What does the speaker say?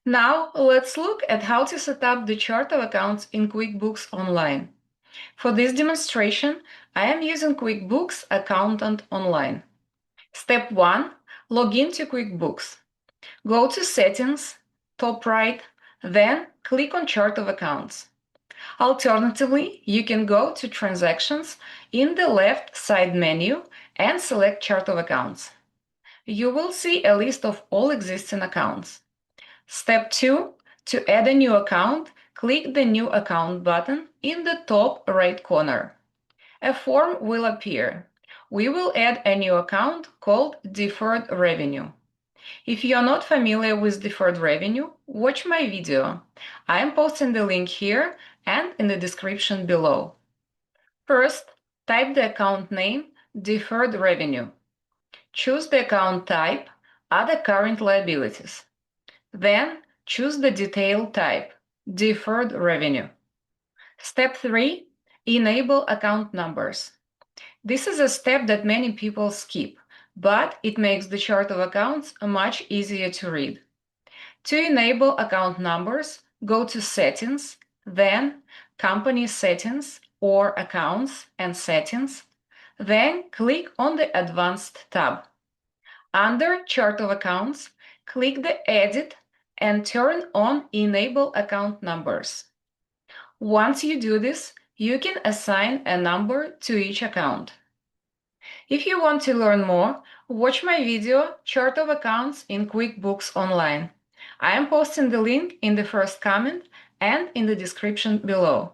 Now, let's look at how to set up the chart of accounts in QuickBooks Online. For this demonstration, I am using QuickBooks Accountant Online. Step 1. Log into QuickBooks. Go to Settings, top right, then click on Chart of Accounts. Alternatively, you can go to Transactions in the left side menu and select Chart of Accounts. You will see a list of all existing accounts. Step 2. To add a new account, click the New Account button in the top right corner. A form will appear. We will add a new account called Deferred Revenue. If you are not familiar with deferred revenue, watch my video. I am posting the link here and in the description below. First, type the account name Deferred Revenue. Choose the account type Other Current Liabilities. Then choose the detail type Deferred Revenue. Step 3. Enable account numbers. This is a step that many people skip, but it makes the chart of accounts much easier to read. To enable account numbers, go to Settings, then Company Settings or Accounts and Settings, then click on the Advanced tab. Under Chart of Accounts, click the Edit and turn on Enable Account Numbers. Once you do this, you can assign a number to each account. If you want to learn more, watch my video Chart of Accounts in QuickBooks Online. I am posting the link in the first comment and in the description below.